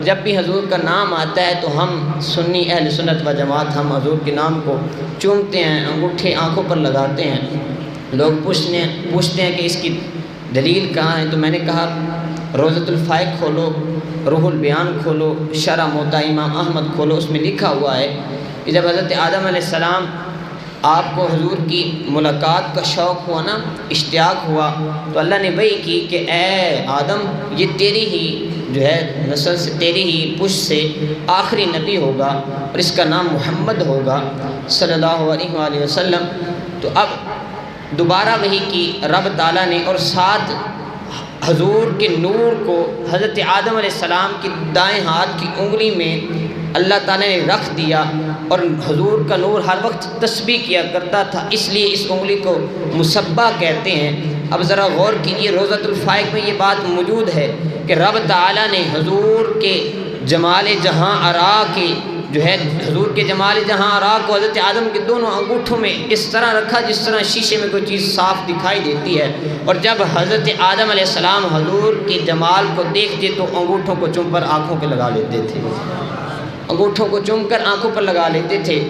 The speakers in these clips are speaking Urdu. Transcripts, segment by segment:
جب بھی حضور کا نام آتا ہے تو ہم سنی اہل سنت و جماعت ہم حضور کے نام کو چومتے ہیں، انگوٹھے آنکھوں پر لگاتے ہیں۔ لوگ پوچھتے ہیں کہ اس کی دلیل کہاں ہے، تو میں نے کہا روضۃ الفائق کھولو، روح البیان کھولو، شرح موطا امام احمد کھولو، اس میں لکھا ہوا ہے کہ جب حضرت آدم علیہ السلام آپ کو حضور کی ملاقات کا شوق ہوا نا، اشتیاق ہوا، تو اللہ نے وحی کی کہ اے آدم، یہ تیری ہی جو ہے نسل سے، تیری ہی پشت سے آخری نبی ہوگا اور اس کا نام محمد ہوگا صلی اللہ علیہ وآلہ وسلم۔ تو اب دوبارہ وحی کی رب تعالیٰ نے، اور ساتھ حضور کے نور کو حضرت آدم علیہ السلام کی دائیں ہاتھ کی انگلی میں اللہ تعالیٰ نے رکھ دیا، اور حضور کا نور ہر وقت تسبیح کیا کرتا تھا، اس لیے اس انگلی کو مصباح کہتے ہیں۔ اب ذرا غور کیجیے، روضۃ الفائق میں یہ بات موجود ہے کہ رب تعالیٰ نے حضور کے جمال جہاں آرا کے جو ہے حضور کے جمال جہاں آرا کو حضرت آدم کے دونوں انگوٹھوں میں اس طرح رکھا جس طرح شیشے میں کوئی چیز صاف دکھائی دیتی ہے، اور جب حضرت آدم علیہ السلام حضور کے جمال کو دیکھتے تو انگوٹھوں کو چوم پر آنکھوں پہ لگا لیتے تھے، انگوٹھوں کو چوم کر آنکھوں پر لگا لیتے تھے۔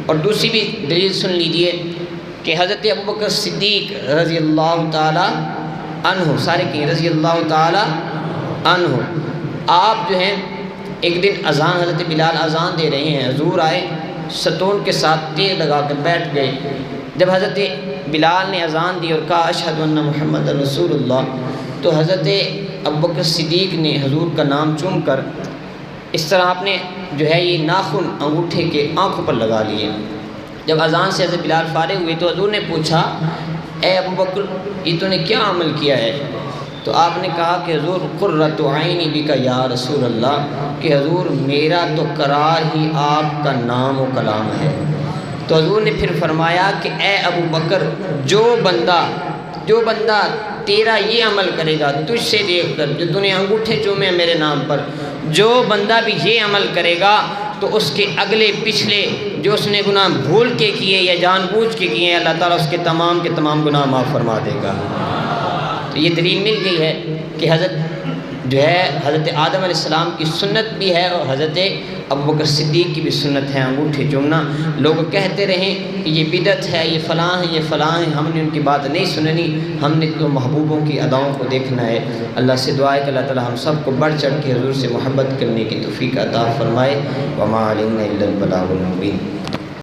اور دوسری بھی دلیل سن لیجئے کہ حضرت ابوبکر صدیق رضی اللہ تعالی عنہ، سارے کہیں رضی اللہ تعالی عنہ، آپ جو ہیں ایک دن اذان، حضرت بلال اذان دے رہے ہیں، حضور آئے ستون کے ساتھ تیر لگا کر بیٹھ گئے۔ جب حضرت بلال نے اذان دی اور کہا اشہد ان محمد رسول اللہ، تو حضرت ابوبکر صدیق نے حضور کا نام چوم کر اس طرح آپ نے جو ہے یہ ناخن انگوٹھے کے آنکھوں پر لگا لیے۔ جب اذان سے حضرت بلال فارغ ہوئے تو حضور نے پوچھا اے ابوبکر، یہ تو نے کیا عمل کیا ہے؟ تو آپ نے کہا کہ حضور قرۃ عینی بک یا رسول اللہ، کہ حضور میرا تو قرار ہی آپ کا نام و کلام ہے۔ تو حضور نے پھر فرمایا کہ اے ابوبکر، جو بندہ تیرا یہ عمل کرے گا تجھ سے دیکھ کر، جو تو نے انگوٹھے چومے ہیں میرے نام پر، جو بندہ بھی یہ عمل کرے گا تو اس کے اگلے پچھلے جو اس نے گناہ بھول کے کیے یا جان بوجھ کے کیے ہیں، اللہ تعالیٰ اس کے تمام کے تمام گناہ معاف فرما دے گا۔ تو یہ دلیل مل گئی ہے کہ حضرت آدم علیہ السلام کی سنت بھی ہے اور حضرت ابوبکر صدیق کی بھی سنت ہے انگوٹھے چومنا۔ لوگ کہتے رہیں کہ یہ بدعت ہے، یہ فلاں ہے، یہ فلاں ہے، ہم نے ان کی بات نہیں سننی، ہم نے تو محبوبوں کی اداؤں کو دیکھنا ہے۔ اللہ سے دعا ہے کہ اللہ تعالی ہم سب کو بڑھ چڑھ کے حضور سے محبت کرنے کی توفیق عطا فرمائے۔ وما علینا الا البلاغ المبین۔